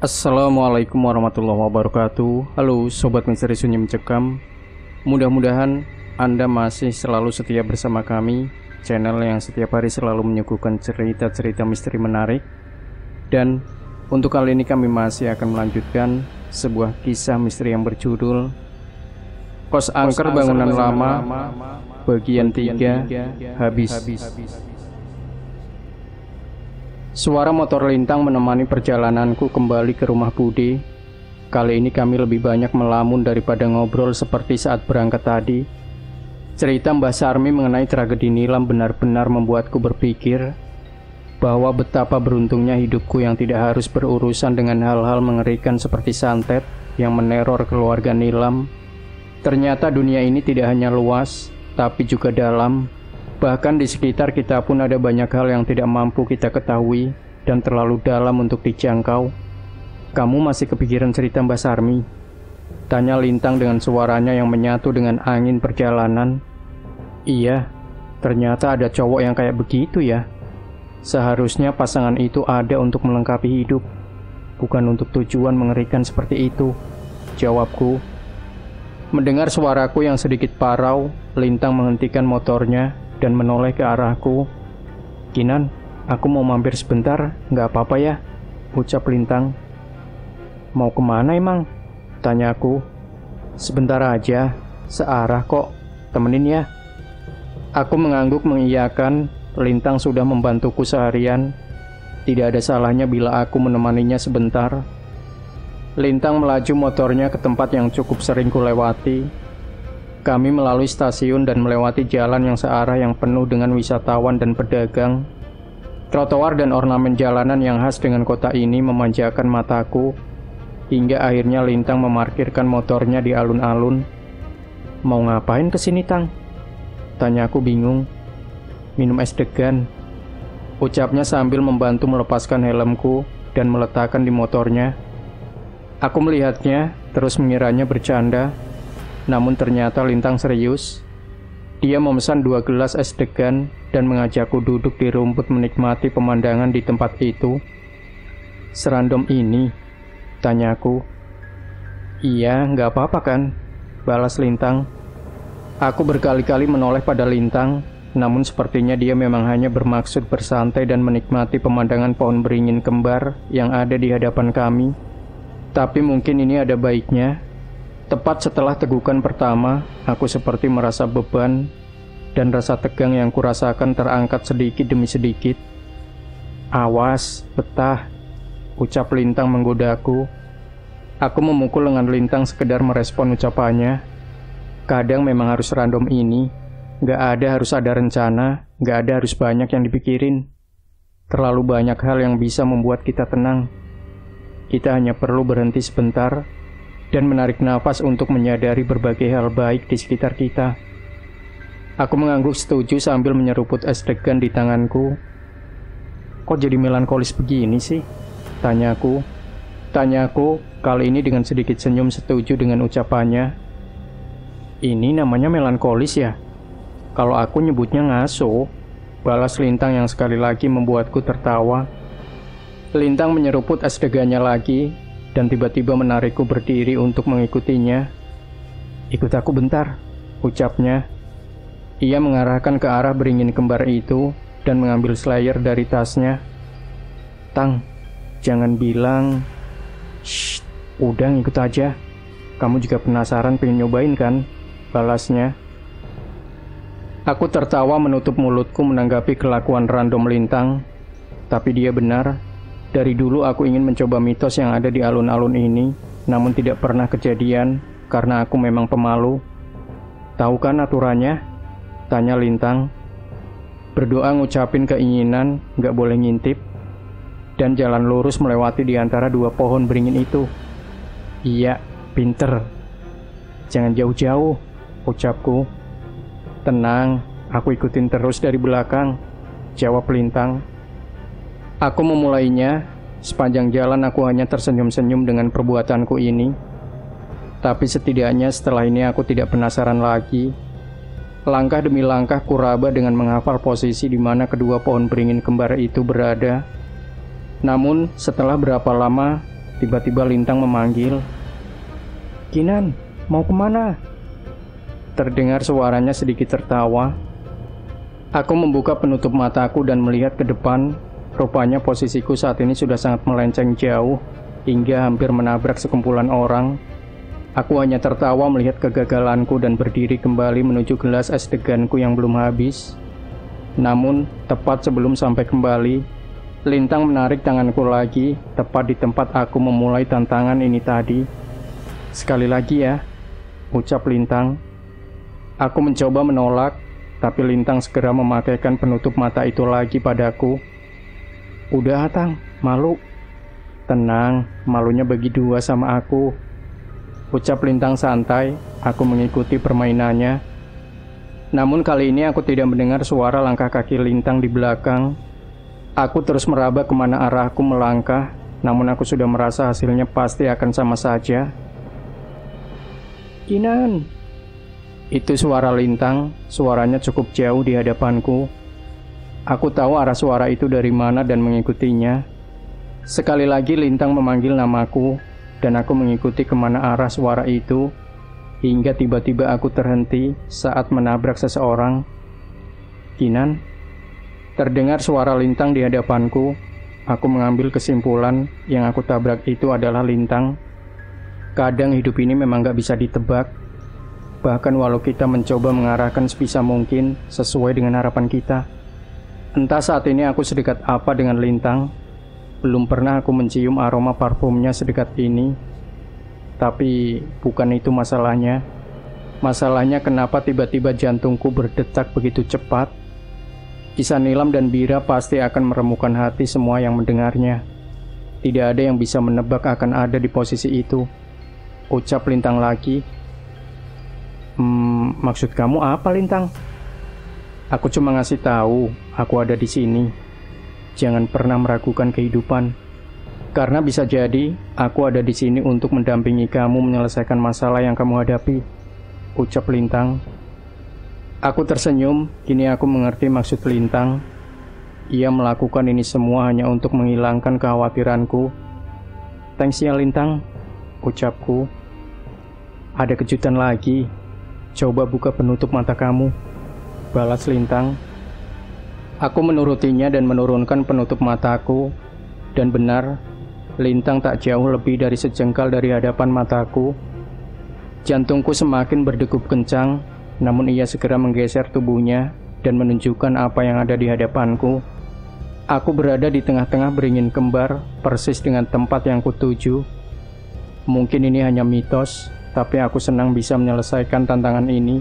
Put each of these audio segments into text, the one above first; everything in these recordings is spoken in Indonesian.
Assalamualaikum warahmatullahi wabarakatuh. Halo Sobat Misteri Sunyi Mencekam. Mudah-mudahan Anda masih selalu setia bersama kami, channel yang setiap hari selalu menyuguhkan cerita-cerita misteri menarik. Dan untuk kali ini kami masih akan melanjutkan sebuah kisah misteri yang berjudul Kos Angker Bangunan Lama bagian 3 habis. Suara motor lintang menemani perjalananku kembali ke rumah Bude. Kali ini kami lebih banyak melamun daripada ngobrol seperti saat berangkat tadi. Cerita Mbah Sarmi mengenai tragedi Nilam benar-benar membuatku berpikir bahwa betapa beruntungnya hidupku yang tidak harus berurusan dengan hal-hal mengerikan seperti santet yang meneror keluarga Nilam. Ternyata dunia ini tidak hanya luas, tapi juga dalam. Bahkan di sekitar kita pun ada banyak hal yang tidak mampu kita ketahui dan terlalu dalam untuk dijangkau. Kamu masih kepikiran cerita Mbah Sarmi? Tanya Lintang dengan suaranya yang menyatu dengan angin perjalanan. Iya, ternyata ada cowok yang kayak begitu ya. Seharusnya pasangan itu ada untuk melengkapi hidup, bukan untuk tujuan mengerikan seperti itu, jawabku. Mendengar suaraku yang sedikit parau, Lintang menghentikan motornya dan menoleh ke arahku. Kinan, aku mau mampir sebentar, nggak apa-apa ya? Ucap Lintang. Mau kemana emang? Tanyaku. Sebentar aja, searah kok, temenin ya. Aku mengangguk mengiyakan. Lintang sudah membantuku seharian. Tidak ada salahnya bila aku menemaninya sebentar. Lintang melaju motornya ke tempat yang cukup sering kulewati. Kami melalui stasiun dan melewati jalan yang searah yang penuh dengan wisatawan dan pedagang. Trotoar dan ornamen jalanan yang khas dengan kota ini memanjakan mataku, hingga akhirnya Lintang memarkirkan motornya di alun-alun. Mau ngapain kesini, Tang? Tanyaku bingung. Minum es degan, ucapnya sambil membantu melepaskan helmku dan meletakkan di motornya. Aku melihatnya, terus mengiranya bercanda. Namun ternyata Lintang serius. Dia memesan 2 gelas es degan dan mengajakku duduk di rumput menikmati pemandangan di tempat itu. Serandom ini? Tanyaku. Iya, nggak apa-apa kan? Balas Lintang. Aku berkali-kali menoleh pada Lintang, namun sepertinya dia memang hanya bermaksud bersantai dan menikmati pemandangan pohon beringin kembar yang ada di hadapan kami. Tapi mungkin ini ada baiknya. Tepat setelah tegukan pertama, aku seperti merasa beban dan rasa tegang yang kurasakan terangkat sedikit demi sedikit. Awas, betah, ucap Lintang menggodaku. Aku memukul lengan Lintang sekedar merespon ucapannya. Kadang memang harus random ini, gak ada harus ada rencana, gak ada harus banyak yang dipikirin. Terlalu banyak hal yang bisa membuat kita tenang. Kita hanya perlu berhenti sebentar dan menarik nafas untuk menyadari berbagai hal baik di sekitar kita. Aku mengangguk setuju sambil menyeruput es degan di tanganku. Kok jadi melankolis begini sih? Tanyaku kali ini dengan sedikit senyum setuju dengan ucapannya. Ini namanya melankolis ya? Kalau aku nyebutnya ngaso, balas Lintang yang sekali lagi membuatku tertawa. Lintang menyeruput es degannya lagi dan tiba-tiba menarikku berdiri untuk mengikutinya. Ikut aku bentar, ucapnya. Ia mengarahkan ke arah beringin kembar itu dan mengambil slayer dari tasnya. Tang, jangan bilang. Shh, udah ngikut aja. Kamu juga penasaran pengen nyobain kan? Balasnya. Aku tertawa menutup mulutku menanggapi kelakuan random Lintang. Tapi dia benar. Dari dulu aku ingin mencoba mitos yang ada di alun-alun ini, namun tidak pernah kejadian karena aku memang pemalu. Tahu kan aturannya? Tanya Lintang. Berdoa ngucapin keinginan, gak boleh ngintip, dan jalan lurus melewati di antara 2 pohon beringin itu. Iya, pinter. Jangan jauh-jauh, ucapku. Tenang, aku ikutin terus dari belakang, jawab Lintang. Aku memulainya. Sepanjang jalan aku hanya tersenyum-senyum dengan perbuatanku ini. Tapi setidaknya setelah ini aku tidak penasaran lagi. Langkah demi langkah kuraba dengan menghafal posisi di mana kedua pohon beringin kembar itu berada. Namun setelah berapa lama, tiba-tiba Lintang memanggil, "Kinan, mau kemana?" Terdengar suaranya sedikit tertawa. Aku membuka penutup mataku dan melihat ke depan. Rupanya posisiku saat ini sudah sangat melenceng jauh, hingga hampir menabrak sekumpulan orang. Aku hanya tertawa melihat kegagalanku dan berdiri kembali menuju gelas es deganku yang belum habis. Namun, tepat sebelum sampai kembali, Lintang menarik tanganku lagi, tepat di tempat aku memulai tantangan ini tadi. "Sekali lagi ya," ucap Lintang. Aku mencoba menolak, tapi Lintang segera memakaikan penutup mata itu lagi padaku. "Udah, Tang, malu." "Tenang, malunya bagi dua sama aku," ucap Lintang santai. Aku mengikuti permainannya. Namun kali ini aku tidak mendengar suara langkah kaki Lintang di belakang. Aku terus meraba kemana arahku melangkah, namun aku sudah merasa hasilnya pasti akan sama saja. "Kinan!" Itu suara Lintang, suaranya cukup jauh di hadapanku. Aku tahu arah suara itu dari mana dan mengikutinya. Sekali lagi Lintang memanggil namaku, dan aku mengikuti kemana arah suara itu, hingga tiba-tiba aku terhenti saat menabrak seseorang. "Kinan!" Terdengar suara Lintang di hadapanku. Aku mengambil kesimpulan yang aku tabrak itu adalah Lintang. Kadang hidup ini memang gak bisa ditebak. Bahkan walau kita mencoba mengarahkan sebisa mungkin sesuai dengan harapan kita. Entah saat ini aku sedekat apa dengan Lintang. Belum pernah aku mencium aroma parfumnya sedekat ini. Tapi bukan itu masalahnya. Masalahnya kenapa tiba-tiba jantungku berdetak begitu cepat. Kisah Nilam dan Bira pasti akan meremukan hati semua yang mendengarnya. Tidak ada yang bisa menebak akan ada di posisi itu, ucap Lintang lagi. Maksud kamu apa, Lintang?" "Aku cuma ngasih tahu, aku ada di sini. Jangan pernah meragukan kehidupan. Karena bisa jadi, aku ada di sini untuk mendampingi kamu menyelesaikan masalah yang kamu hadapi," ucap Lintang. Aku tersenyum, kini aku mengerti maksud Lintang. Ia melakukan ini semua hanya untuk menghilangkan kekhawatiranku. "Thanks ya, Lintang," ucapku. "Ada kejutan lagi. Coba buka penutup mata kamu," balas Lintang. Aku menurutinya dan menurunkan penutup mataku. Dan benar, Lintang tak jauh lebih dari sejengkal dari hadapan mataku. Jantungku semakin berdegup kencang, namun ia segera menggeser tubuhnya dan menunjukkan apa yang ada di hadapanku. Aku berada di tengah-tengah beringin kembar, persis dengan tempat yang kutuju. Mungkin ini hanya mitos, tapi aku senang bisa menyelesaikan tantangan ini.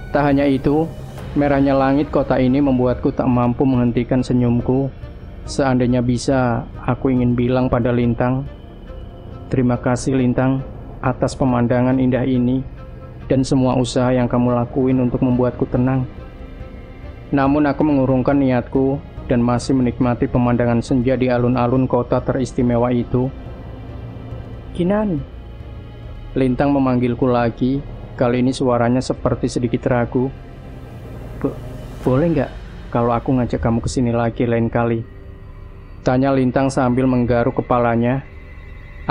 Tak hanya itu, merahnya langit kota ini membuatku tak mampu menghentikan senyumku. Seandainya bisa, aku ingin bilang pada Lintang, "Terima kasih Lintang, atas pemandangan indah ini, dan semua usaha yang kamu lakuin untuk membuatku tenang." Namun aku mengurungkan niatku, dan masih menikmati pemandangan senja di alun-alun kota teristimewa itu. "Kinan!" Lintang memanggilku lagi, kali ini suaranya seperti sedikit ragu. Boleh nggak kalau aku ngajak kamu ke sini lagi lain kali?" tanya Lintang sambil menggaruk kepalanya.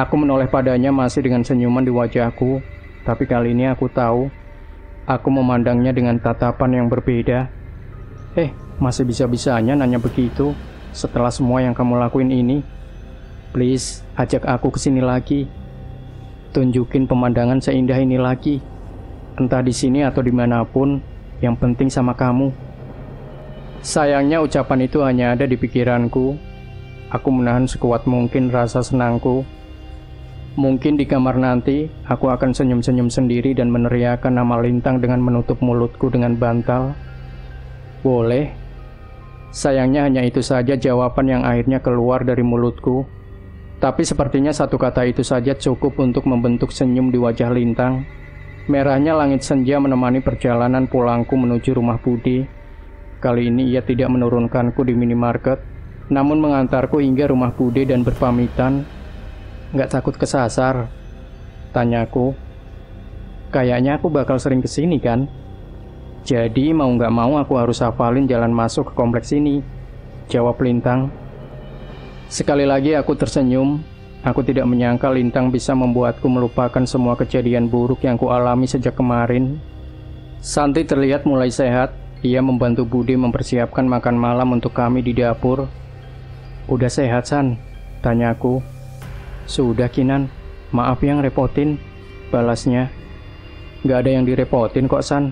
Aku menoleh padanya masih dengan senyuman di wajahku, tapi kali ini aku tahu, aku memandangnya dengan tatapan yang berbeda. Masih bisa-bisanya nanya begitu setelah semua yang kamu lakuin ini. Please, ajak aku ke sini lagi. Tunjukin pemandangan seindah ini lagi. Entah di sini atau dimanapun, yang penting sama kamu. Sayangnya ucapan itu hanya ada di pikiranku. Aku menahan sekuat mungkin rasa senangku. Mungkin di kamar nanti, aku akan senyum-senyum sendiri dan meneriakkan nama Lintang dengan menutup mulutku dengan bantal. Boleh. Sayangnya hanya itu saja jawaban yang akhirnya keluar dari mulutku. Tapi sepertinya satu kata itu saja cukup untuk membentuk senyum di wajah Lintang. Merahnya langit senja menemani perjalanan pulangku menuju rumah Budi. Kali ini ia tidak menurunkanku di minimarket, namun mengantarku hingga rumah Budi dan berpamitan. "Nggak takut kesasar?" tanyaku. "Kayaknya aku bakal sering kesini kan? Jadi mau nggak mau aku harus hafalin jalan masuk ke kompleks ini," jawab Lintang. Sekali lagi aku tersenyum. Aku tidak menyangka Lintang bisa membuatku melupakan semua kejadian buruk yang kualami sejak kemarin. Santi terlihat mulai sehat. Ia membantu Budi mempersiapkan makan malam untuk kami di dapur. "Udah sehat, San?" tanyaku. "Sudah, Kinan. Maaf yang repotin," balasnya. "Gak ada yang direpotin kok, San.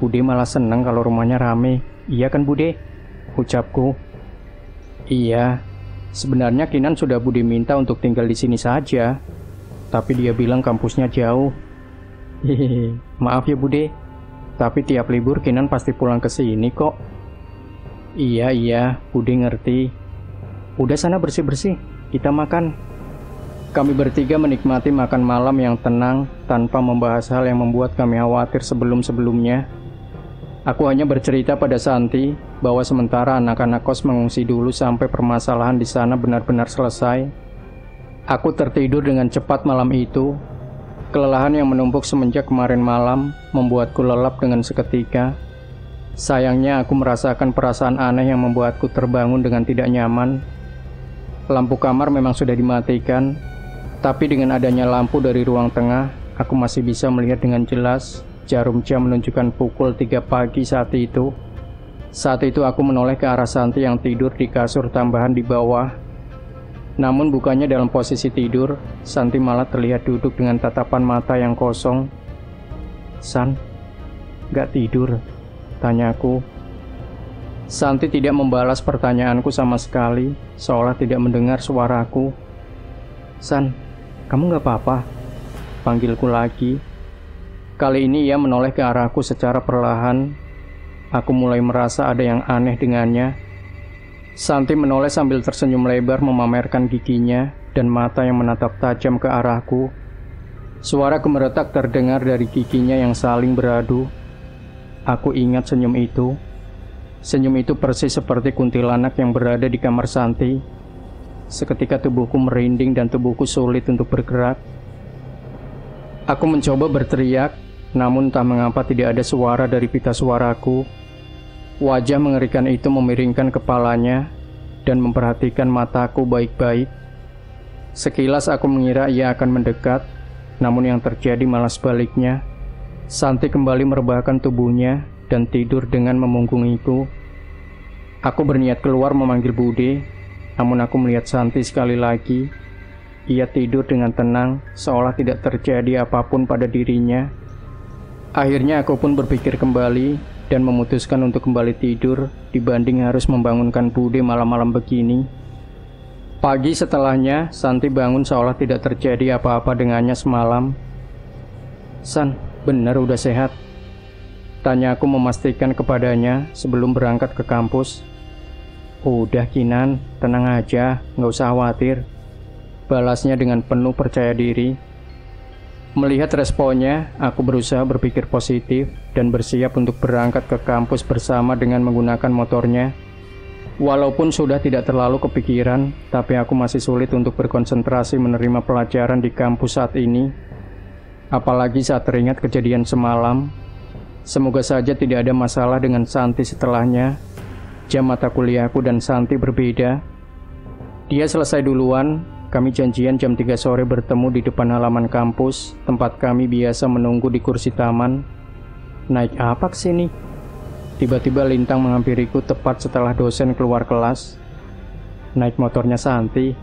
Budi malah seneng kalau rumahnya rame. Iya kan, Budi?" ucapku. "Iya. Sebenarnya Kinan sudah Budi minta untuk tinggal di sini saja. Tapi dia bilang kampusnya jauh." "Hehehe, maaf ya Budi. Tapi tiap libur Kinan pasti pulang ke sini kok." Iya, Budi ngerti." "Udah sana bersih-bersih, kita makan." Kami bertiga menikmati makan malam yang tenang tanpa membahas hal yang membuat kami khawatir sebelum-sebelumnya. Aku hanya bercerita pada Santi bahwa sementara anak-anak kos mengungsi dulu sampai permasalahan di sana benar-benar selesai. Aku tertidur dengan cepat malam itu. Kelelahan yang menumpuk semenjak kemarin malam membuatku lelap dengan seketika. Sayangnya aku merasakan perasaan aneh yang membuatku terbangun dengan tidak nyaman. Lampu kamar memang sudah dimatikan, tapi dengan adanya lampu dari ruang tengah, aku masih bisa melihat dengan jelas. Jarum jam menunjukkan pukul 3 pagi saat itu. Saat itu aku menoleh ke arah Santi yang tidur di kasur tambahan di bawah. Namun bukannya dalam posisi tidur, Santi malah terlihat duduk dengan tatapan mata yang kosong. "San, gak tidur?" tanyaku. Santi tidak membalas pertanyaanku sama sekali, seolah tidak mendengar suaraku. "San, kamu gak apa-apa?" panggilku lagi. Kali ini ia menoleh ke arahku secara perlahan. Aku mulai merasa ada yang aneh dengannya. Santi menoleh sambil tersenyum lebar memamerkan giginya dan mata yang menatap tajam ke arahku. Suara gemeretak terdengar dari giginya yang saling beradu. Aku ingat senyum itu. Senyum itu persis seperti kuntilanak yang berada di kamar Santi. Seketika tubuhku merinding dan tubuhku sulit untuk bergerak. Aku mencoba berteriak, namun entah mengapa tidak ada suara dari pita suaraku. Wajah mengerikan itu memiringkan kepalanya dan memperhatikan mataku baik-baik. Sekilas aku mengira ia akan mendekat, namun yang terjadi malah sebaliknya. Santi kembali merebahkan tubuhnya dan tidur dengan memunggungiku. Aku berniat keluar memanggil Budi, namun aku melihat Santi sekali lagi. Ia tidur dengan tenang, seolah tidak terjadi apapun pada dirinya. Akhirnya aku pun berpikir kembali dan memutuskan untuk kembali tidur dibanding harus membangunkan Budi malam-malam begini. Pagi setelahnya, Santi bangun seolah tidak terjadi apa-apa dengannya semalam. "San, benar udah sehat?" tanya aku memastikan kepadanya sebelum berangkat ke kampus. "Udah Kinan, tenang aja, nggak usah khawatir," balasnya dengan penuh percaya diri. Melihat responnya, aku berusaha berpikir positif dan bersiap untuk berangkat ke kampus bersama dengan menggunakan motornya. Walaupun sudah tidak terlalu kepikiran, tapi aku masih sulit untuk berkonsentrasi menerima pelajaran di kampus saat ini. Apalagi saat teringat kejadian semalam. Semoga saja tidak ada masalah dengan Santi setelahnya. Jam mata kuliahku dan Santi berbeda. Dia selesai duluan. Kami janjian jam 3 sore bertemu di depan halaman kampus, tempat kami biasa menunggu di kursi taman. Naik apa ke sini? Tiba-tiba Lintang menghampiriku tepat setelah dosen keluar kelas. Naik motornya Santi.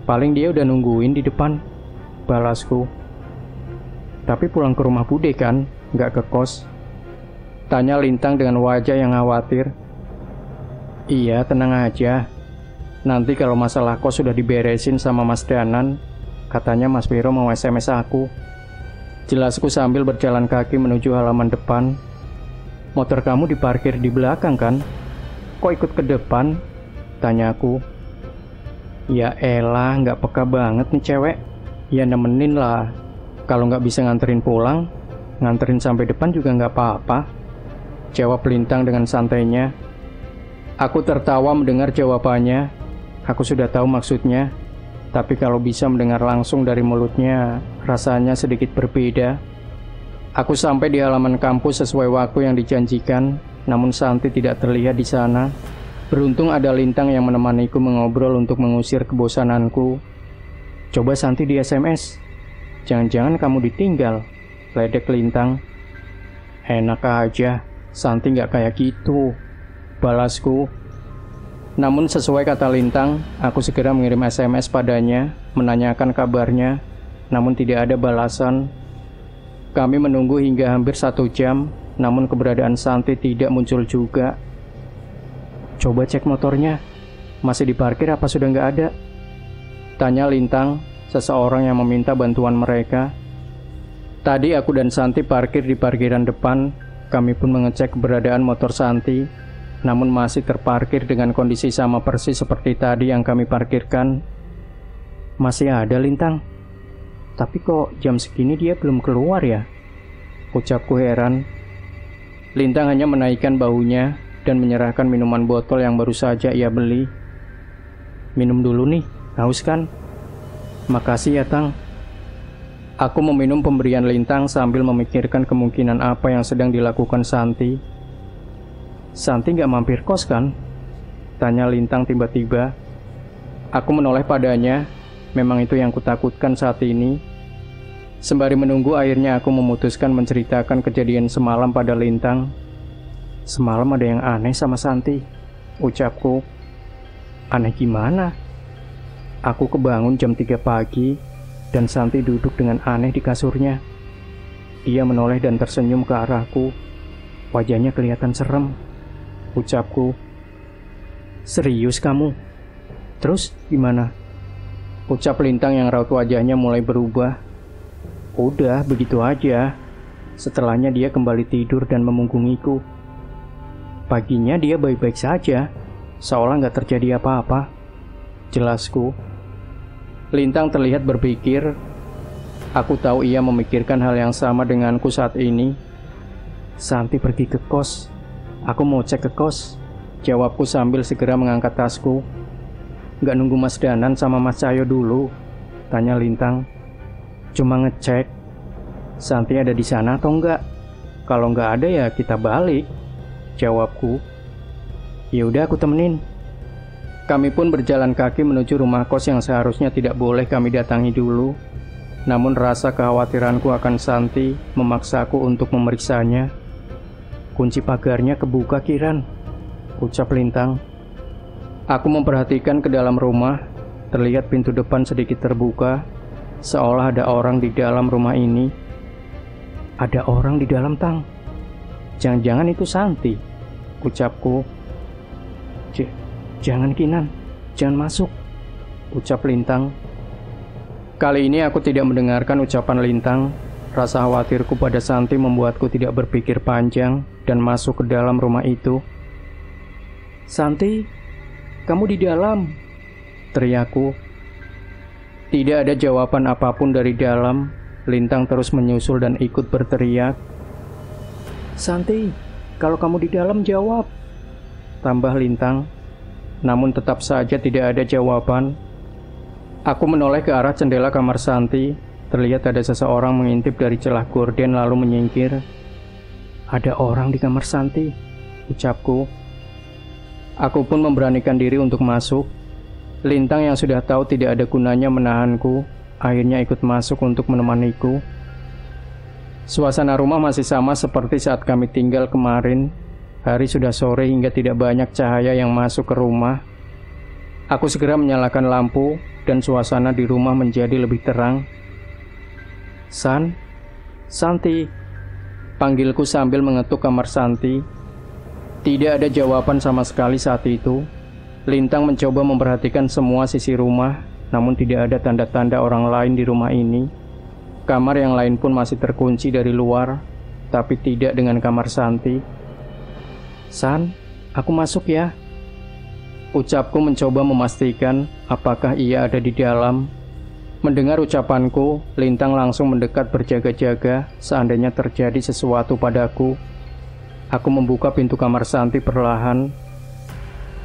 Paling dia udah nungguin di depan, balasku. Tapi pulang ke rumah Bude kan, nggak ke kos? Tanya Lintang dengan wajah yang khawatir. Iya, tenang aja. Nanti kalau masalah kos sudah diberesin sama Mas Danan, katanya Mas Viro mau SMS aku. Jelasku sambil berjalan kaki menuju halaman depan. Motor kamu diparkir di belakang kan? Kok ikut ke depan? Tanyaku. Ya elah, nggak peka banget nih cewek. Ya nemenin lah. Kalau nggak bisa nganterin pulang, nganterin sampai depan juga nggak apa-apa, jawab Lintang dengan santainya. Aku tertawa mendengar jawabannya. Aku sudah tahu maksudnya, tapi kalau bisa mendengar langsung dari mulutnya, rasanya sedikit berbeda. Aku sampai di halaman kampus sesuai waktu yang dijanjikan, namun Santi tidak terlihat di sana. Beruntung ada Lintang yang menemaniku mengobrol untuk mengusir kebosananku. Coba Santi di SMS. Jangan-jangan kamu ditinggal, ledek Lintang. Enak aja, Santi nggak kayak gitu, balasku. Namun sesuai kata Lintang, aku segera mengirim SMS padanya, menanyakan kabarnya, namun tidak ada balasan. Kami menunggu hingga hampir 1 jam, namun keberadaan Santi tidak muncul juga. Coba cek motornya, masih diparkir apa sudah nggak ada? Tanya Lintang, seseorang yang meminta bantuan mereka. Tadi aku dan Santi parkir di parkiran depan, kami pun mengecek keberadaan motor Santi, namun masih terparkir dengan kondisi sama persis seperti tadi yang kami parkirkan. Masih ada Lintang, tapi kok jam segini dia belum keluar ya? Ucapku heran. Lintang hanya menaikkan bahunya dan menyerahkan minuman botol yang baru saja ia beli. Minum dulu nih, haus kan? Makasih ya Tang. Aku meminum pemberian Lintang sambil memikirkan kemungkinan apa yang sedang dilakukan Santi. Santi nggak mampir kos kan? Tanya Lintang tiba-tiba. Aku menoleh padanya, memang itu yang kutakutkan saat ini. Sembari menunggu akhirnya aku memutuskan menceritakan kejadian semalam pada Lintang. Semalam ada yang aneh sama Santi, ucapku. Aneh gimana? Aku kebangun jam 3 pagi dan Santi duduk dengan aneh di kasurnya. Ia menoleh dan tersenyum ke arahku. Wajahnya kelihatan serem, ucapku. Serius kamu? Terus gimana? Ucap Lintang yang raut wajahnya mulai berubah. Udah, begitu aja. Setelahnya dia kembali tidur dan memunggungiku. Paginya dia baik-baik saja, seolah nggak terjadi apa-apa, jelasku. Lintang terlihat berpikir. Aku tahu ia memikirkan hal yang sama denganku saat ini. Santi pergi ke kos. Aku mau cek ke kos, jawabku sambil segera mengangkat tasku. Nggak nunggu Mas Danan sama Mas Cahyo dulu? Tanya Lintang. Cuma ngecek. Santi ada di sana atau enggak? Kalau nggak ada ya kita balik, jawabku. Ya udah aku temenin. Kami pun berjalan kaki menuju rumah kos yang seharusnya tidak boleh kami datangi dulu. Namun rasa kekhawatiranku akan Santi memaksaku untuk memeriksanya. Kunci pagarnya kebuka Kiran, ucap Lintang. Aku memperhatikan ke dalam rumah. Terlihat pintu depan sedikit terbuka, seolah ada orang di dalam rumah ini. Ada orang di dalam, Tang. Jangan-jangan itu Santi, ucapku. Jangan Kinan, jangan masuk, ucap Lintang. Kali ini aku tidak mendengarkan ucapan Lintang. Rasa khawatirku pada Santi membuatku tidak berpikir panjang dan masuk ke dalam rumah itu. Santi, kamu di dalam, teriakku. Tidak ada jawaban apapun dari dalam. Lintang terus menyusul dan ikut berteriak. Santi, kalau kamu di dalam jawab, tambah Lintang. Namun tetap saja tidak ada jawaban. Aku menoleh ke arah jendela kamar Santi. Terlihat ada seseorang mengintip dari celah gorden lalu menyingkir. Ada orang di kamar Santi, ucapku. Aku pun memberanikan diri untuk masuk. Lintang yang sudah tahu tidak ada gunanya menahanku, akhirnya ikut masuk untuk menemaniku. Suasana rumah masih sama seperti saat kami tinggal kemarin. Hari sudah sore hingga tidak banyak cahaya yang masuk ke rumah. Aku segera menyalakan lampu dan suasana di rumah menjadi lebih terang. Santi, panggilku sambil mengetuk kamar Santi. Tidak ada jawaban sama sekali saat itu. Lintang mencoba memperhatikan semua sisi rumah, namun tidak ada tanda-tanda orang lain di rumah ini. Kamar yang lain pun masih terkunci dari luar, tapi tidak dengan kamar Santi. Aku masuk ya, ucapku mencoba memastikan apakah ia ada di dalam. Mendengar ucapanku, Lintang langsung mendekat berjaga-jaga seandainya terjadi sesuatu padaku. Aku membuka pintu kamar Santi perlahan.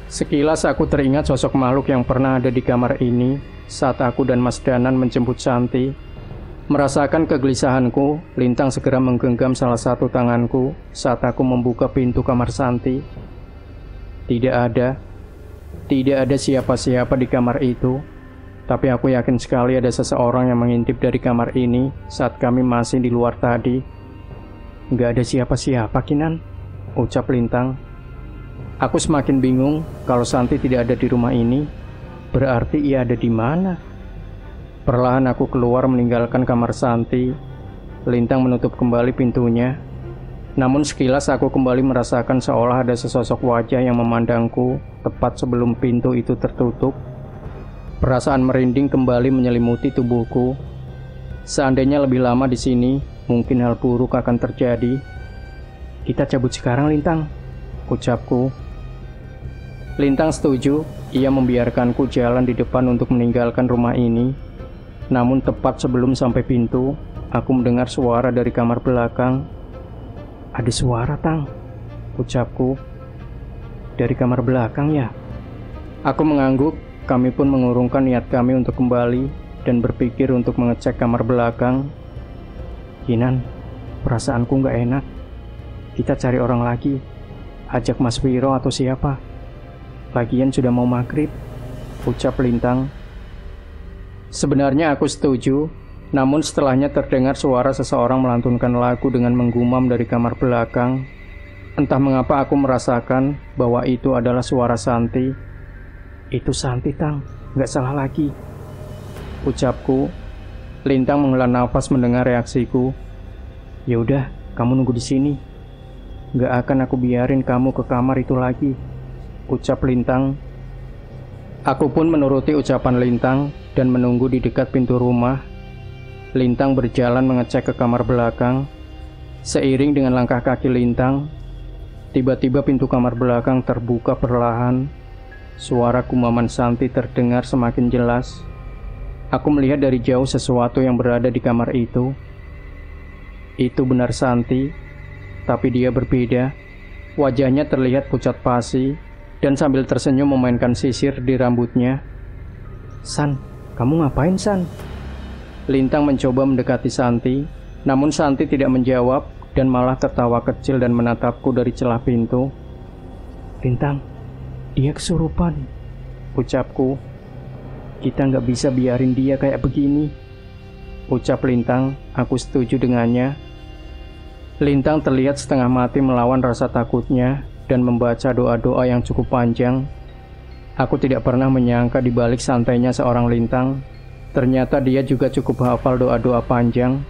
Sekilas aku teringat sosok makhluk yang pernah ada di kamar ini saat aku dan Mas Danan menjemput Santi. Merasakan kegelisahanku, Lintang segera menggenggam salah satu tanganku saat aku membuka pintu kamar Santi. Tidak ada. Tidak ada siapa-siapa di kamar itu, tapi aku yakin sekali ada seseorang yang mengintip dari kamar ini saat kami masih di luar tadi. Nggak ada siapa-siapa, Kinan, ucap Lintang. Aku semakin bingung kalau Santi tidak ada di rumah ini. Berarti ia ada di mana? Perlahan aku keluar meninggalkan kamar Santi. Lintang menutup kembali pintunya. Namun sekilas aku kembali merasakan seolah ada sesosok wajah yang memandangku tepat sebelum pintu itu tertutup. Perasaan merinding kembali menyelimuti tubuhku. Seandainya lebih lama di sini, mungkin hal buruk akan terjadi. Kita cabut sekarang, Lintang, ucapku. Lintang setuju. Ia membiarkanku jalan di depan untuk meninggalkan rumah ini. Namun tepat sebelum sampai pintu, aku mendengar suara dari kamar belakang. Ada suara, Tang, ucapku. Dari kamar belakang ya? Aku mengangguk. Kami pun mengurungkan niat kami untuk kembali dan berpikir untuk mengecek kamar belakang. Kinan, perasaanku nggak enak. Kita cari orang lagi. Ajak Mas Wiro atau siapa. Lagian sudah mau maghrib, ucap Lintang. Sebenarnya aku setuju. Namun setelahnya terdengar suara seseorang melantunkan lagu dengan menggumam dari kamar belakang. Entah mengapa aku merasakan bahwa itu adalah suara Santi. Itu Santi, Tang, nggak salah lagi, ucapku. Lintang menghela nafas mendengar reaksiku. Ya udah, kamu nunggu di sini. Nggak akan aku biarin kamu ke kamar itu lagi, ucap Lintang. Aku pun menuruti ucapan Lintang dan menunggu di dekat pintu rumah. Lintang berjalan mengecek ke kamar belakang. Seiring dengan langkah kaki Lintang, tiba-tiba pintu kamar belakang terbuka perlahan. Suara kumaman Santi terdengar semakin jelas. Aku melihat dari jauh sesuatu yang berada di kamar itu. Itu benar Santi, tapi dia berbeda. Wajahnya terlihat pucat pasi dan sambil tersenyum memainkan sisir di rambutnya. San, kamu ngapain, San? Lintang mencoba mendekati Santi, namun Santi tidak menjawab dan malah tertawa kecil dan menatapku dari celah pintu. Lintang, dia kesurupan, ucapku. Kita nggak bisa biarin dia kayak begini, ucap Lintang. Aku setuju dengannya. Lintang terlihat setengah mati melawan rasa takutnya dan membaca doa-doa yang cukup panjang. Aku tidak pernah menyangka di balik santainya seorang Lintang, ternyata dia juga cukup hafal doa-doa panjang.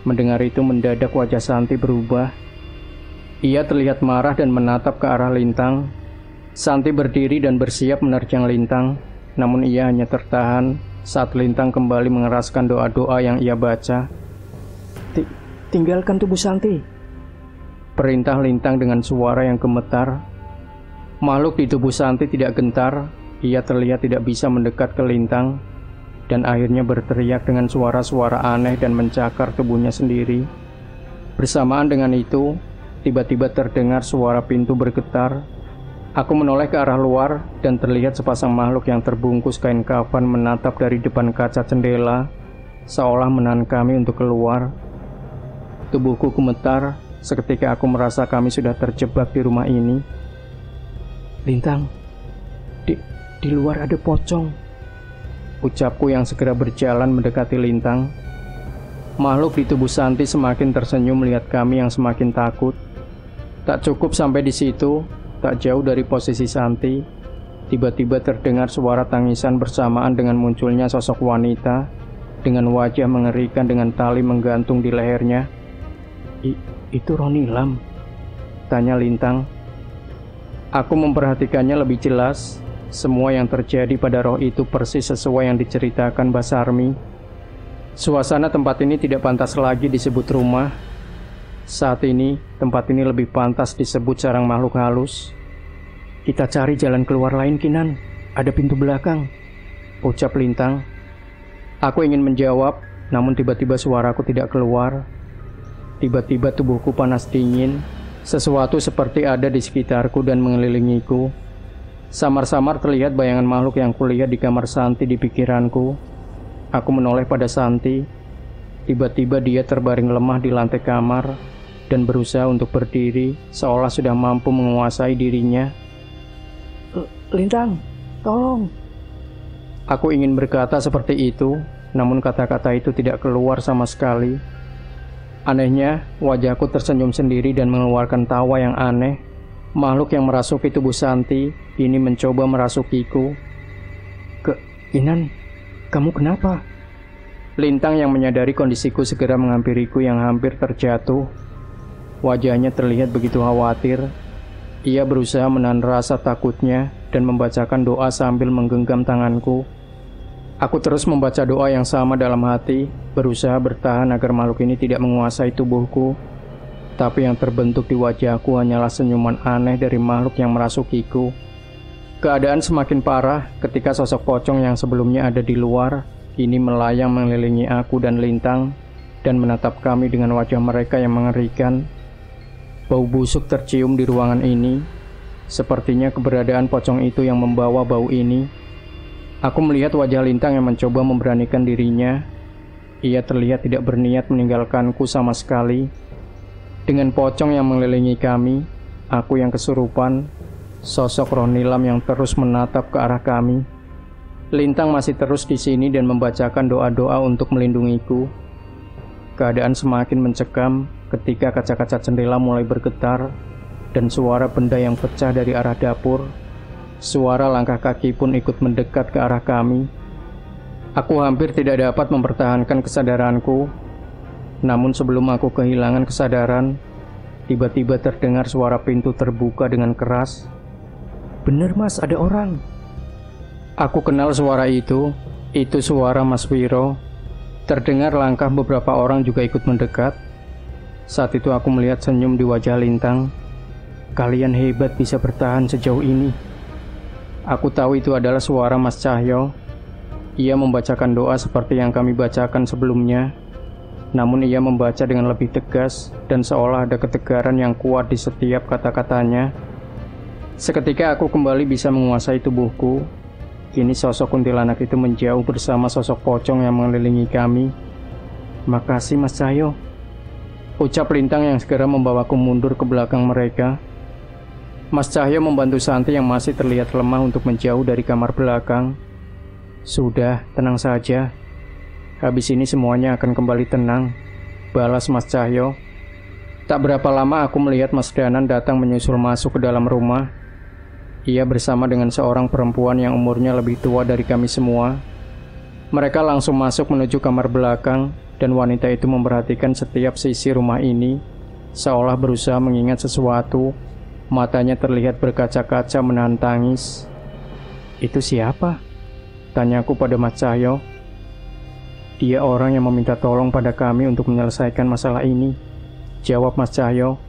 Mendengar itu mendadak wajah Santi berubah. Ia terlihat marah dan menatap ke arah Lintang. Santi berdiri dan bersiap menerjang Lintang, namun ia hanya tertahan saat Lintang kembali mengeraskan doa-doa yang ia baca. Tinggalkan tubuh Santi, perintah Lintang dengan suara yang gemetar. Makhluk di tubuh Santi tidak gentar. Ia terlihat tidak bisa mendekat ke Lintang dan akhirnya berteriak dengan suara-suara aneh dan mencakar tubuhnya sendiri. Bersamaan dengan itu, tiba-tiba terdengar suara pintu bergetar. Aku menoleh ke arah luar dan terlihat sepasang makhluk yang terbungkus kain kafan menatap dari depan kaca jendela, seolah menahan kami untuk keluar. Tubuhku gemetar seketika aku merasa kami sudah terjebak di rumah ini. Lintang, di luar ada pocong, ucapku yang segera berjalan mendekati Lintang. Makhluk di tubuh Santi semakin tersenyum melihat kami yang semakin takut. Tak cukup sampai di situ, tak jauh dari posisi Santi, tiba-tiba terdengar suara tangisan bersamaan dengan munculnya sosok wanita dengan wajah mengerikan dengan tali menggantung di lehernya. Itu Ronilam, tanya Lintang. Aku memperhatikannya lebih jelas. Semua yang terjadi pada roh itu persis sesuai yang diceritakan Basarmi. Suasana tempat ini tidak pantas lagi disebut rumah. Saat ini, tempat ini lebih pantas disebut sarang makhluk halus. Kita cari jalan keluar lain, Kinan. Ada pintu belakang, ucap Lintang. Aku ingin menjawab, namun tiba-tiba suaraku tidak keluar. Tiba-tiba tubuhku panas dingin. Sesuatu seperti ada di sekitarku dan mengelilingiku. Samar-samar terlihat bayangan makhluk yang kulihat di kamar Santi di pikiranku. Aku menoleh pada Santi. Tiba-tiba dia terbaring lemah di lantai kamar dan berusaha untuk berdiri seolah sudah mampu menguasai dirinya. Lintang, tolong. Aku ingin berkata seperti itu, namun kata-kata itu tidak keluar sama sekali. Anehnya, wajahku tersenyum sendiri dan mengeluarkan tawa yang aneh. Makhluk yang merasuki tubuh Santi ini mencoba merasukiku. Inan, kamu kenapa? Lintang yang menyadari kondisiku segera menghampiriku yang hampir terjatuh. Wajahnya terlihat begitu khawatir. Ia berusaha menahan rasa takutnya dan membacakan doa sambil menggenggam tanganku. Aku terus membaca doa yang sama dalam hati, berusaha bertahan agar makhluk ini tidak menguasai tubuhku. Tapi yang terbentuk di wajahku hanyalah senyuman aneh dari makhluk yang merasukiku. Keadaan semakin parah ketika sosok pocong yang sebelumnya ada di luar, kini melayang mengelilingi aku dan Lintang, dan menatap kami dengan wajah mereka yang mengerikan. Bau busuk tercium di ruangan ini. Sepertinya keberadaan pocong itu yang membawa bau ini. Aku melihat wajah Lintang yang mencoba memberanikan dirinya. Ia terlihat tidak berniat meninggalkanku sama sekali. Dengan pocong yang mengelilingi kami, aku yang kesurupan, sosok roh nilam yang terus menatap ke arah kami. Lintang masih terus di sini dan membacakan doa-doa untuk melindungiku. Keadaan semakin mencekam ketika kaca-kaca jendela mulai bergetar dan suara benda yang pecah dari arah dapur. Suara langkah kaki pun ikut mendekat ke arah kami. Aku hampir tidak dapat mempertahankan kesadaranku. Namun sebelum aku kehilangan kesadaran, tiba-tiba terdengar suara pintu terbuka dengan keras. Bener mas, ada orang. Aku kenal suara itu suara Mas Wiro. Terdengar langkah beberapa orang juga ikut mendekat. Saat itu aku melihat senyum di wajah Lintang. Kalian hebat bisa bertahan sejauh ini. Aku tahu itu adalah suara Mas Cahyo. Ia membacakan doa seperti yang kami bacakan sebelumnya. Namun ia membaca dengan lebih tegas dan seolah ada ketegaran yang kuat di setiap kata-katanya. Seketika aku kembali bisa menguasai tubuhku. Kini sosok kuntilanak itu menjauh bersama sosok pocong yang mengelilingi kami. Makasih Mas Cahyo, ucap Lintang yang segera membawaku mundur ke belakang mereka. Mas Cahyo membantu Santi yang masih terlihat lemah untuk menjauh dari kamar belakang. Sudah, tenang saja. Habis ini semuanya akan kembali tenang, balas Mas Cahyo. Tak berapa lama aku melihat Mas Danan datang menyusul masuk ke dalam rumah. Ia bersama dengan seorang perempuan yang umurnya lebih tua dari kami semua. Mereka langsung masuk menuju kamar belakang dan wanita itu memperhatikan setiap sisi rumah ini, seolah berusaha mengingat sesuatu. Matanya terlihat berkaca-kaca menahan tangis. Itu siapa? Tanyaku pada Mas Cahyo. Dia orang yang meminta tolong pada kami untuk menyelesaikan masalah ini, jawab Mas Cahyo.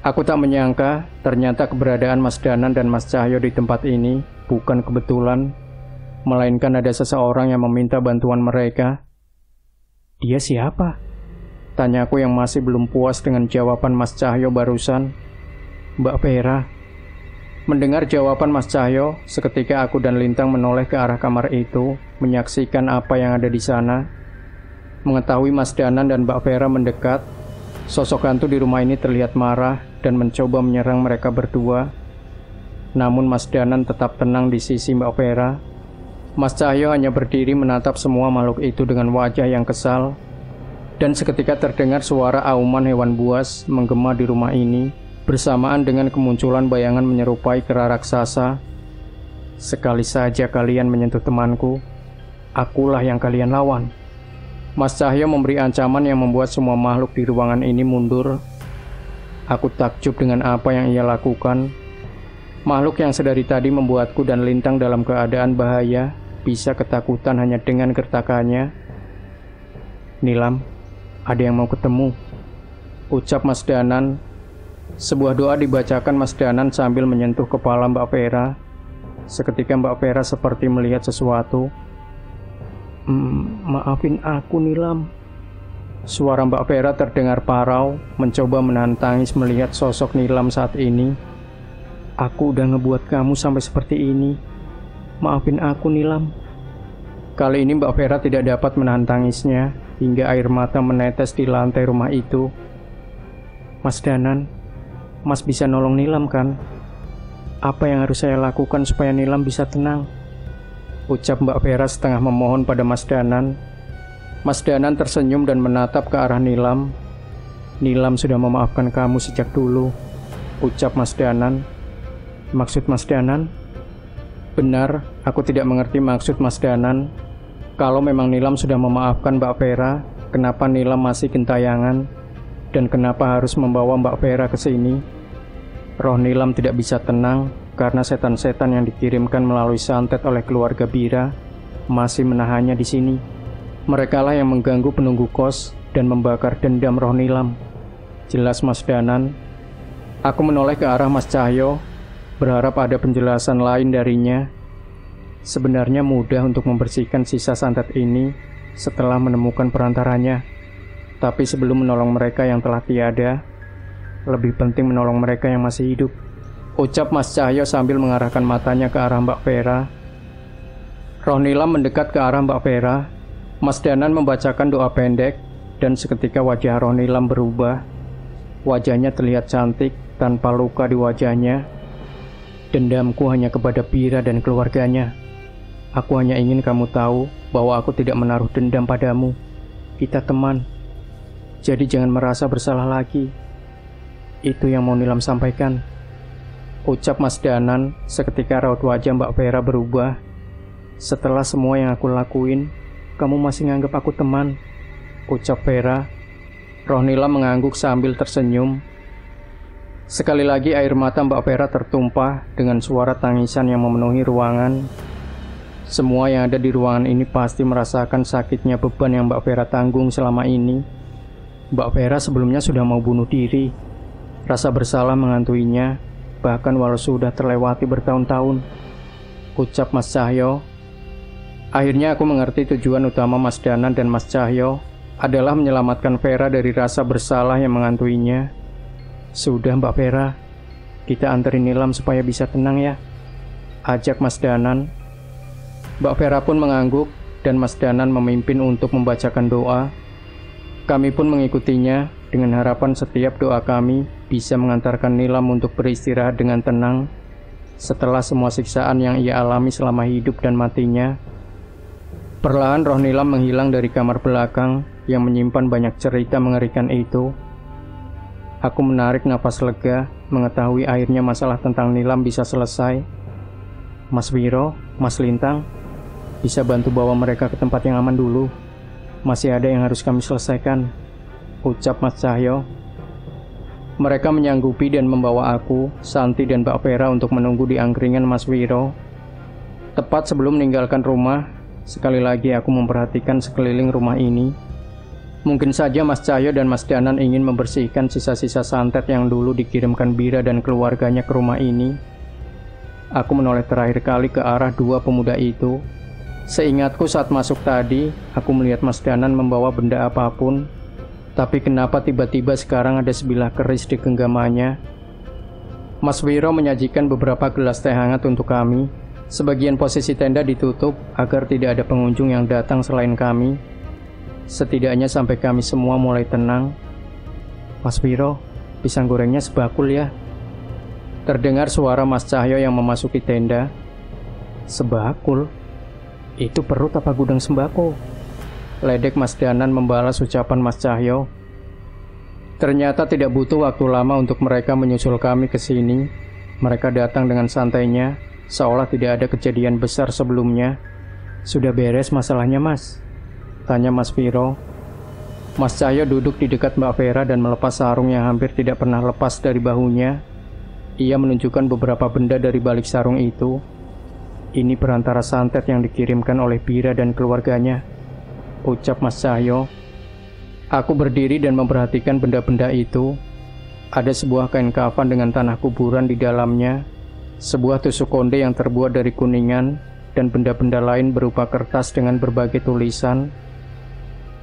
Aku tak menyangka ternyata keberadaan Mas Danan dan Mas Cahyo di tempat ini bukan kebetulan, melainkan ada seseorang yang meminta bantuan mereka. Dia siapa? Tanyaku yang masih belum puas dengan jawaban Mas Cahyo barusan. Mbak Vera. Mendengar jawaban Mas Cahyo, seketika aku dan Lintang menoleh ke arah kamar itu, menyaksikan apa yang ada di sana. Mengetahui Mas Danan dan Mbak Vera mendekat, sosok hantu di rumah ini terlihat marah dan mencoba menyerang mereka berdua. Namun Mas Danan tetap tenang di sisi Mbak Vera. Mas Cahyo hanya berdiri menatap semua makhluk itu dengan wajah yang kesal. Dan seketika terdengar suara auman hewan buas menggema di rumah ini, bersamaan dengan kemunculan bayangan menyerupai kera raksasa. Sekali saja kalian menyentuh temanku, akulah yang kalian lawan. Mas Cahyo memberi ancaman yang membuat semua makhluk di ruangan ini mundur. Aku takjub dengan apa yang ia lakukan. Makhluk yang sedari tadi membuatku dan Lintang dalam keadaan bahaya bisa ketakutan hanya dengan gertakannya. Nilam, ada yang mau ketemu, ucap Mas Danan. Sebuah doa dibacakan Mas Danan sambil menyentuh kepala Mbak Vera. Seketika Mbak Vera seperti melihat sesuatu. Maafin aku Nilam. Suara Mbak Vera terdengar parau, mencoba menahan tangis melihat sosok Nilam saat ini. Aku udah ngebuat kamu sampai seperti ini. Maafin aku Nilam. Kali ini Mbak Vera tidak dapat menahan tangisnya, hingga air mata menetes di lantai rumah itu. Mas Danan, Mas bisa nolong Nilam kan? Apa yang harus saya lakukan supaya Nilam bisa tenang? Ucap Mbak Vera setengah memohon pada Mas Danan. Mas Danan tersenyum dan menatap ke arah Nilam. Nilam sudah memaafkan kamu sejak dulu, ucap Mas Danan. Maksud Mas Danan? Benar, aku tidak mengerti maksud Mas Danan. Kalau memang Nilam sudah memaafkan Mbak Vera, kenapa Nilam masih gentayangan? Dan kenapa harus membawa Mbak Vera ke sini? Roh Nilam tidak bisa tenang karena setan-setan yang dikirimkan melalui santet oleh keluarga Bira masih menahannya di sini. Merekalah yang mengganggu penunggu kos dan membakar dendam roh Nilam. Jelas Mas Danan. Aku menoleh ke arah Mas Cahyo, berharap ada penjelasan lain darinya. Sebenarnya mudah untuk membersihkan sisa santet ini setelah menemukan perantaranya. Tapi sebelum menolong mereka yang telah tiada, lebih penting menolong mereka yang masih hidup, ucap Mas Cahyo sambil mengarahkan matanya ke arah Mbak Vera. Roh Nilam mendekat ke arah Mbak Vera. Mas Danan membacakan doa pendek, dan seketika wajah roh Nilam berubah. Wajahnya terlihat cantik, tanpa luka di wajahnya. Dendamku hanya kepada Bira dan keluarganya. Aku hanya ingin kamu tahu bahwa aku tidak menaruh dendam padamu. Kita teman. Jadi jangan merasa bersalah lagi. Itu yang mau Nilam sampaikan, ucap Mas Danan. Seketika raut wajah Mbak Vera berubah. Setelah semua yang aku lakuin, kamu masih nganggap aku teman, ucap Vera. Roh Nilam mengangguk sambil tersenyum. Sekali lagi air mata Mbak Vera tertumpah dengan suara tangisan yang memenuhi ruangan. Semua yang ada di ruangan ini pasti merasakan sakitnya beban yang Mbak Vera tanggung selama ini. Mbak Vera sebelumnya sudah mau bunuh diri. Rasa bersalah mengantuinya, bahkan walau sudah terlewati bertahun-tahun, ucap Mas Cahyo. Akhirnya aku mengerti tujuan utama Mas Danan dan Mas Cahyo adalah menyelamatkan Vera dari rasa bersalah yang mengantuinya. Sudah Mbak Vera, kita anterin Nilam supaya bisa tenang ya, ajak Mas Danan. Mbak Vera pun mengangguk dan Mas Danan memimpin untuk membacakan doa. Kami pun mengikutinya dengan harapan setiap doa kami bisa mengantarkan Nilam untuk beristirahat dengan tenang setelah semua siksaan yang ia alami selama hidup dan matinya. Perlahan roh Nilam menghilang dari kamar belakang yang menyimpan banyak cerita mengerikan itu. Aku menarik napas lega mengetahui akhirnya masalah tentang Nilam bisa selesai. Mas Wiro, Mas Lintang, bisa bantu bawa mereka ke tempat yang aman dulu. Masih ada yang harus kami selesaikan, ucap Mas Cahyo. Mereka menyanggupi dan membawa aku, Santi dan Mbak Vera untuk menunggu di angkringan Mas Wiro. Tepat sebelum meninggalkan rumah, sekali lagi aku memperhatikan sekeliling rumah ini. Mungkin saja Mas Cahyo dan Mas Danan ingin membersihkan sisa-sisa santet yang dulu dikirimkan Bira dan keluarganya ke rumah ini. Aku menoleh terakhir kali ke arah dua pemuda itu. Seingatku saat masuk tadi, aku melihat Mas Danan membawa benda apapun. Tapi kenapa tiba-tiba sekarang ada sebilah keris di genggamannya? Mas Wiro menyajikan beberapa gelas teh hangat untuk kami. Sebagian posisi tenda ditutup agar tidak ada pengunjung yang datang selain kami. Setidaknya sampai kami semua mulai tenang. Mas Wiro, pisang gorengnya sebakul ya. Terdengar suara Mas Cahyo yang memasuki tenda. Sebakul? Itu perut apa gudang sembako? Ledek Mas Danan membalas ucapan Mas Cahyo. Ternyata tidak butuh waktu lama untuk mereka menyusul kami ke sini. Mereka datang dengan santainya, seolah tidak ada kejadian besar sebelumnya. Sudah beres masalahnya, Mas? Tanya Mas Wiro. Mas Cahyo duduk di dekat Mbak Vera dan melepas sarung yang hampir tidak pernah lepas dari bahunya. Ia menunjukkan beberapa benda dari balik sarung itu. Ini perantara santet yang dikirimkan oleh Bira dan keluarganya, ucap Mas Cahyo. Aku berdiri dan memperhatikan benda-benda itu. Ada sebuah kain kafan dengan tanah kuburan di dalamnya, sebuah tusuk konde yang terbuat dari kuningan, dan benda-benda lain berupa kertas dengan berbagai tulisan.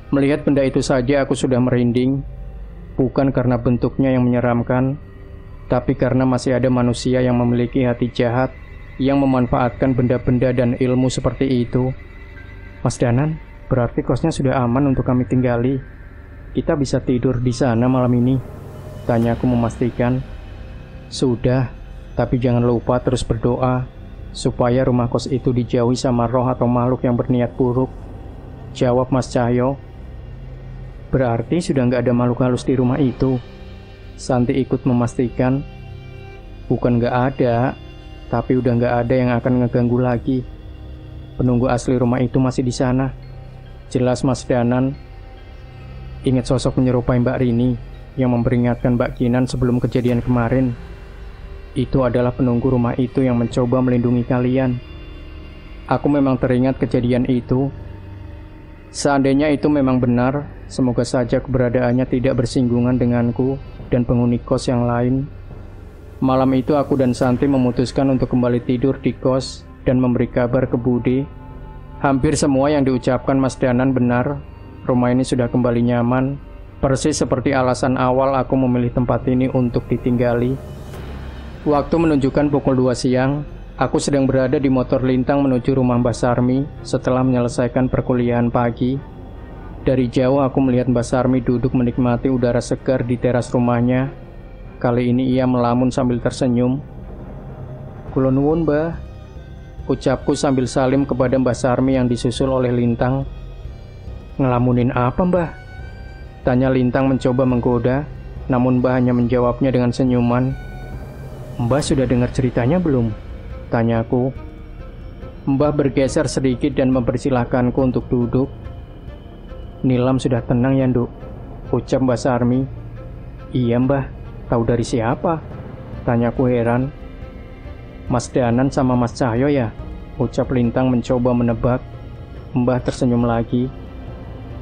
Melihat benda itu saja aku sudah merinding, bukan karena bentuknya yang menyeramkan, tapi karena masih ada manusia yang memiliki hati jahat yang memanfaatkan benda-benda dan ilmu seperti itu. Mas Danan, berarti kosnya sudah aman untuk kami tinggali. Kita bisa tidur di sana malam ini? Tanya aku memastikan. Sudah, Tapi jangan lupa terus berdoa supaya rumah kos itu dijauhi sama roh atau makhluk yang berniat buruk. Jawab Mas Cahyo. Berarti sudah nggak ada makhluk halus di rumah itu. Santi ikut memastikan. Bukan nggak ada, tapi udah nggak ada yang akan ngeganggu lagi. Penunggu asli rumah itu masih di sana. Jelas Mas Danan. Ingat sosok menyerupai Mbak Rini yang memperingatkan Mbak Kinan sebelum kejadian kemarin. Itu adalah penunggu rumah itu yang mencoba melindungi kalian. Aku memang teringat kejadian itu. Seandainya itu memang benar, semoga saja keberadaannya tidak bersinggungan denganku dan penghuni kos yang lain. Malam itu aku dan Santi memutuskan untuk kembali tidur di kos dan memberi kabar ke Budi. Hampir semua yang diucapkan Mas Danan benar. Rumah ini sudah kembali nyaman, persis seperti alasan awal aku memilih tempat ini untuk ditinggali. Waktu menunjukkan pukul 2 siang, aku sedang berada di motor lintang menuju rumah Mbah Sarmi setelah menyelesaikan perkuliahan pagi. Dari jauh aku melihat Mbah Sarmi duduk menikmati udara segar di teras rumahnya. Kali ini ia melamun sambil tersenyum. "Kula nuwun, Mbah," ucapku sambil salim kepada Mbah Sarmi yang disusul oleh Lintang. "Ngelamunin apa, Mbah?" tanya Lintang mencoba menggoda, namun Mbah hanya menjawabnya dengan senyuman. "Mbah sudah dengar ceritanya belum?" tanyaku. Mbah bergeser sedikit dan mempersilahkanku untuk duduk. "Nilam sudah tenang ya, Nduk?" ucap Mbah Sarmi. "Iya, Mbah. Tahu dari siapa?" tanyaku heran. "Mas Danan sama Mas Cahyo ya?" ucap Lintang mencoba menebak. Mbah tersenyum lagi.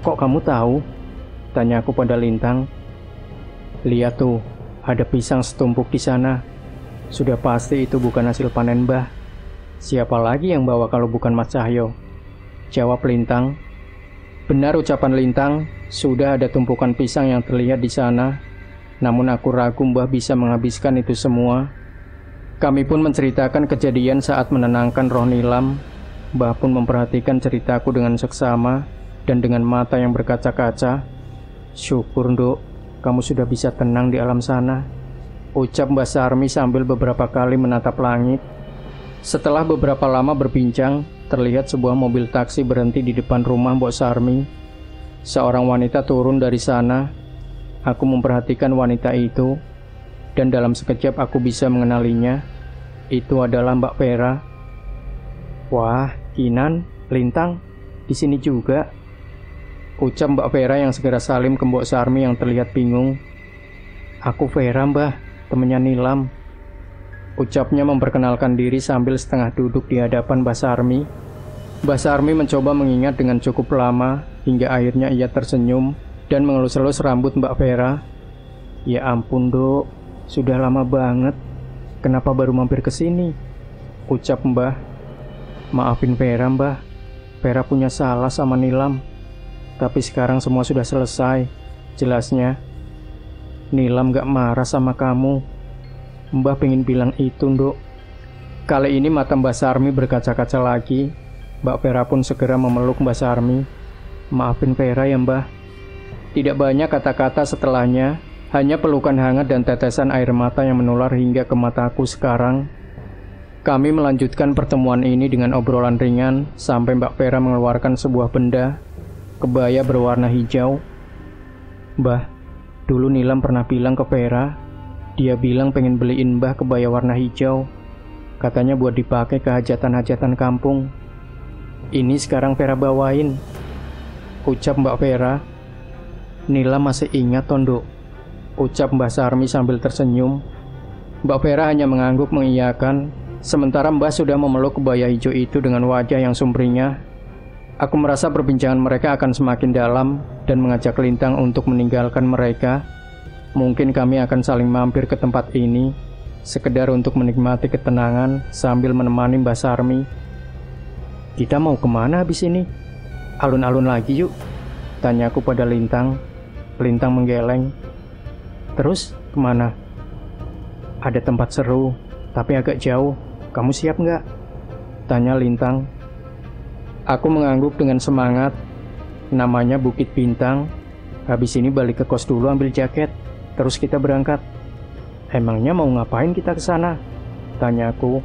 "Kok kamu tahu?" tanyaku pada Lintang. "Lihat tuh, ada pisang setumpuk di sana. Sudah pasti itu bukan hasil panen Mbah. Siapa lagi yang bawa kalau bukan Mas Cahyo?" jawab Lintang. Benar ucapan Lintang, sudah ada tumpukan pisang yang terlihat di sana. Namun aku ragu Mbah bisa menghabiskan itu semua. Kami pun menceritakan kejadian saat menenangkan roh Nilam. Mbah pun memperhatikan ceritaku dengan seksama dan dengan mata yang berkaca-kaca. "Syukur, Nduk, kamu sudah bisa tenang di alam sana," ucap Mbah Sarmi sambil beberapa kali menatap langit. Setelah beberapa lama berbincang, terlihat sebuah mobil taksi berhenti di depan rumah Mbok Sarmi. Seorang wanita turun dari sana. Aku memperhatikan wanita itu, dan dalam sekejap aku bisa mengenalinya. Itu adalah Mbak Vera. "Wah, Kinan, Lintang, di sini juga," ucap Mbak Vera yang segera salim ke Mbok Sarmi yang terlihat bingung. "Aku Vera, Mbah, temannya Nilam," ucapnya memperkenalkan diri sambil setengah duduk di hadapan Mbah Sarmi. Mbah Sarmi mencoba mengingat dengan cukup lama, hingga akhirnya ia tersenyum dan mengelus-elus rambut Mbak Vera. "Ya ampun, Dok, sudah lama banget. Kenapa baru mampir ke sini?" ucap Mbah. "Maafin Vera, Mbah. Vera punya salah sama Nilam. Tapi sekarang semua sudah selesai," jelasnya. "Nilam gak marah sama kamu. Mbah pengen bilang itu, Nduk." Kali ini mata Mbah Sarmi berkaca-kaca lagi. Mbak Vera pun segera memeluk Mbah Sarmi. "Maafin Vera ya, Mbah." Tidak banyak kata-kata setelahnya, hanya pelukan hangat dan tetesan air mata yang menular hingga ke mataku sekarang. Kami melanjutkan pertemuan ini dengan obrolan ringan sampai Mbak Vera mengeluarkan sebuah benda, kebaya berwarna hijau. "Mbah, dulu Nilam pernah bilang ke Vera, dia bilang pengen beliin Mbah kebaya warna hijau. Katanya buat dipakai ke hajatan-hajatan kampung. Ini sekarang Vera bawain," ucap Mbak Vera. "Nilam masih ingat, Tondok," ucap Mbah Sarmi sambil tersenyum. Mbak Vera hanya mengangguk mengiyakan, sementara Mbah sudah memeluk kebaya hijau itu dengan wajah yang sumringah. Aku merasa perbincangan mereka akan semakin dalam dan mengajak Lintang untuk meninggalkan mereka. Mungkin kami akan saling mampir ke tempat ini, sekedar untuk menikmati ketenangan sambil menemani Mbah Sarmi. "Kita mau kemana habis ini? Alun-alun lagi yuk," tanyaku pada Lintang. Lintang menggeleng. "Terus kemana?" "Ada tempat seru, tapi agak jauh. Kamu siap nggak?" tanya Lintang. Aku mengangguk dengan semangat. Namanya Bukit Bintang. Habis ini balik ke kos dulu ambil jaket, terus kita berangkat. "Emangnya mau ngapain kita ke sana?" Tanyaku.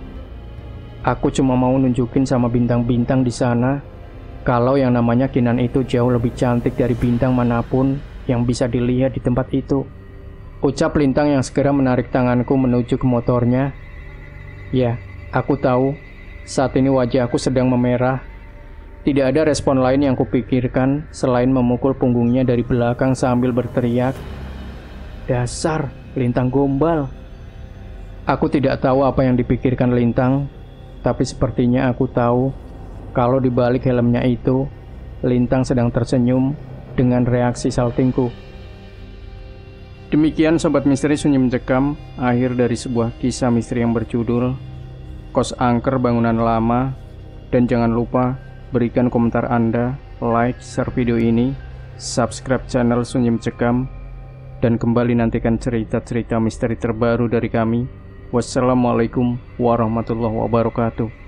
Aku cuma mau nunjukin sama bintang-bintang di sana kalau yang namanya Kinan itu jauh lebih cantik dari bintang manapun yang bisa dilihat di tempat itu. Ucap Lintang yang segera menarik tanganku menuju ke motornya. Ya, aku tahu saat ini wajah aku sedang memerah. Tidak ada respon lain yang kupikirkan selain memukul punggungnya dari belakang sambil berteriak, "Dasar Lintang gombal!" Aku tidak tahu apa yang dipikirkan Lintang, tapi sepertinya aku tahu kalau di balik helmnya itu, Lintang sedang tersenyum dengan reaksi saltingku. Demikian Sobat Misteri Sunyi Mencekam, akhir dari sebuah kisah misteri yang berjudul Kos Angker Bangunan Lama. Dan jangan lupa berikan komentar Anda, like, share video ini, subscribe channel Sunyi Mencekam, dan kembali nantikan cerita-cerita misteri terbaru dari kami. Wassalamualaikum warahmatullahi wabarakatuh.